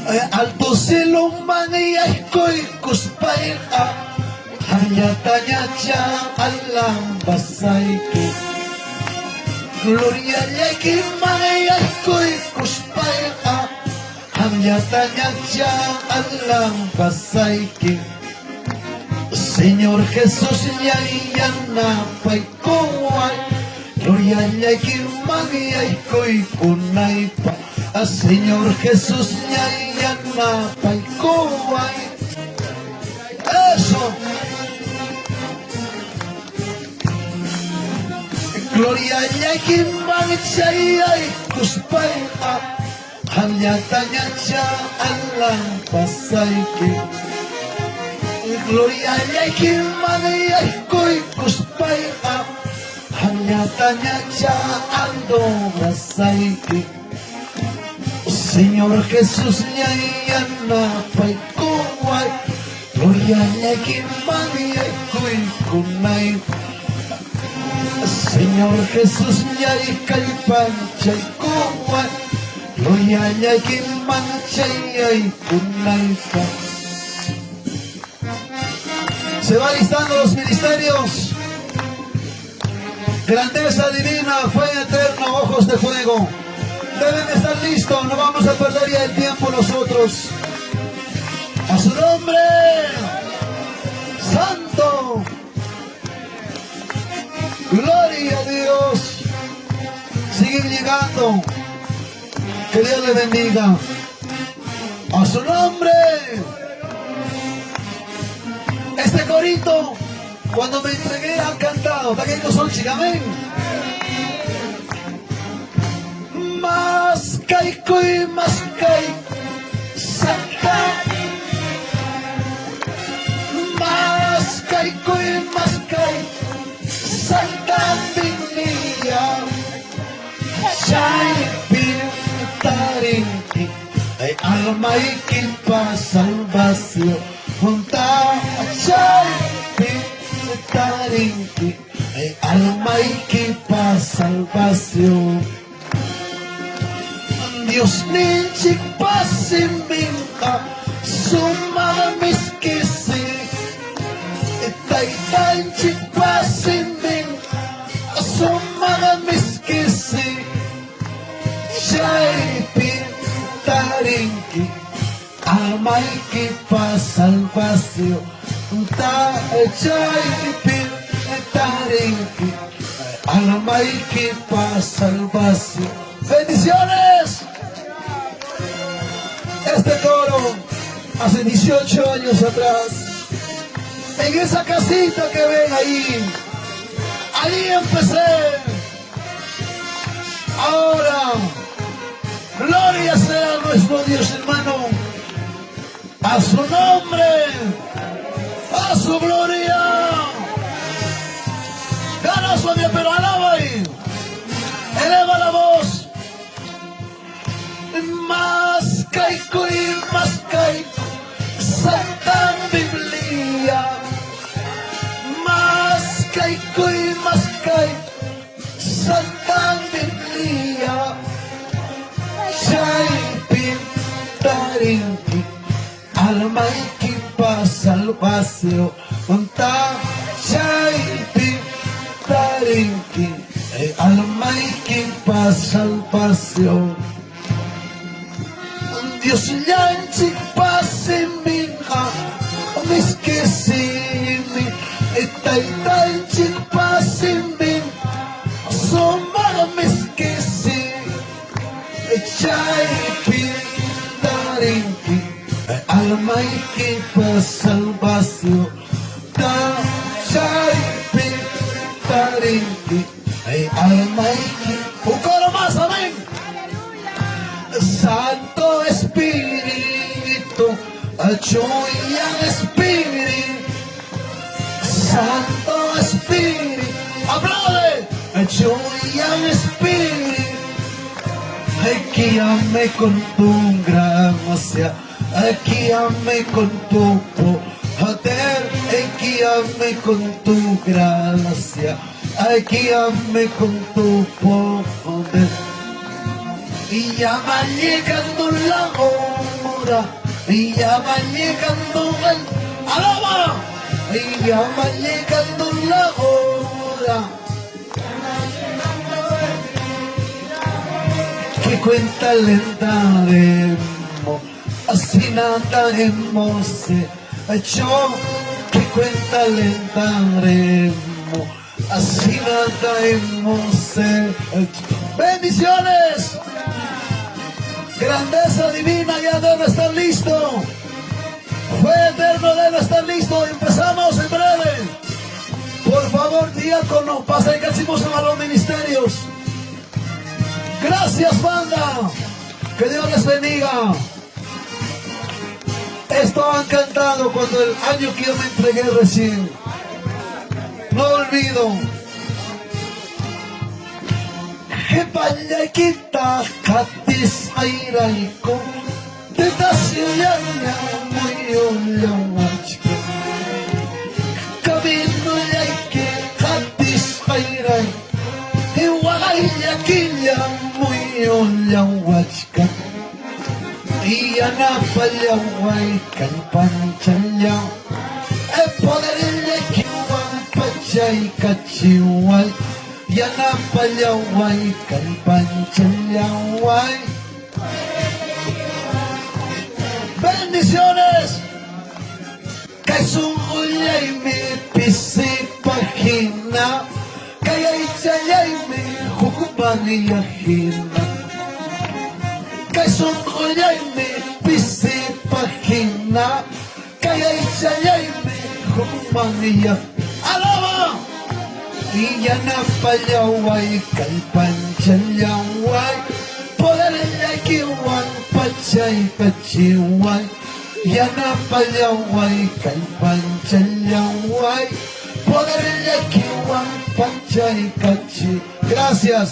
Alto silong mangyay ko'y kuspay ka. Hanya-tanya siya alang basay ki. Gloria yaki mangyay ko'y kuspay ka. Hanya-tanya siya alang basay ki. Señor Jesús yayan na pa'y kuway. Gloria yaki mangyay ko'y kunay pa. Señor Jesús yayan na pa'y kuway. Eso. Gloria yaki mangyay kuspay ka. Hanya-tanya siya alang basay ki. Gloria yaki mangyay ko'y kuspay ka. Hanya-tanya siya alang basay ki. Señor Jesús yayan na pa'y kuway. Gloria yaki mangyay ko'y kunay. Señor Jesús yay kay panchay kuway. Gloria yaki mangyay kunay pa. Se va listando los ministerios. Grandeza divina, fuego eterno, ojos de fuego. Deben estar listos, no vamos a perder ya el tiempo nosotros. A su nombre, santo. Gloria a Dios. Siguen llegando. Que Dios le bendiga. A su nombre. Este corito, cuando me entregué han cantado. Taqueños son chigamén. Mas caico y mas caico, saca. Mas caico y mas caico, saca Biblia. Chay pintarinki, ay alma y kilpa salvación. Junta chay pintarinki, ay alma y kilpa salvación. Dios ninchik pasiminka sumama miskisi Taitanchik pasiminka sumama miskisi Chay pintarinki almaiki pa salvación Chay pintarinki almaiki pa salvación. ¡Bendiciones! Este coro, hace 18 años atrás, en esa casita que ven ahí empecé. Ahora, gloria sea nuestro Dios, hermano, a su nombre, a su gloria. Gana su Dios, pero alaba ahí, eleva la voz. Más caico y más caico, Santa Biblia. Más caico y más caico, Santa Biblia. Chay pintarinki, alma y kipa salvación. Monta chay pintarinki, alma y kipa salvación. Dios yanchik pasiminka miskisimi Taitanchik pasiminka sumama miskisi Chay pintarinki almaiki pa salvación. Chay pintarinki almaiki. Un coro más, amén. Santo Espíritu, Choyan Espíritu, Santo Espíritu, aplaude, Choyan Espíritu, guíame con tu gracia, guíame con tu poder, guíame con tu gracia, guíame con tu poder. Y ya va llegando la hora hora y ya va llegando el alaba y ya va llegando la hora que cuenta lenta daremos, así nada hemos hecho, que cuenta lenta daremos, así nada hemos hecho. Bendiciones, grandeza divina, ya debe estar listo. Fue eterno, debe estar listo. Empezamos en breve. Por favor, diácono, pasa y cachimos a los ministerios. Gracias, banda. Que Dios les bendiga. Esto han cantado cuando el año que yo me entregué recién. No olvido. Hepayaikita katis airaiko Tetasyanya muyolawachka Kabino yaike katis airai Hiwagayakilla muyolawachka Iyanapalaway kalpanchayaw E poderille kiwan pachay kachiway Yanapalaway kalpanchayaw. Bendiciones. Kaisungulay mi pisipahina Kaya'y chayay mi hukumaniyahina Kaisungulay mi pisipahina Kaya'y chayay mi hukumaniyahina. Alaba! Iyanapalaway kalpanchayaw Poderille kiwan pachay kachiway Yanapalaway kalpanchayaw Poderille kiwan pachay kachi. Gracias.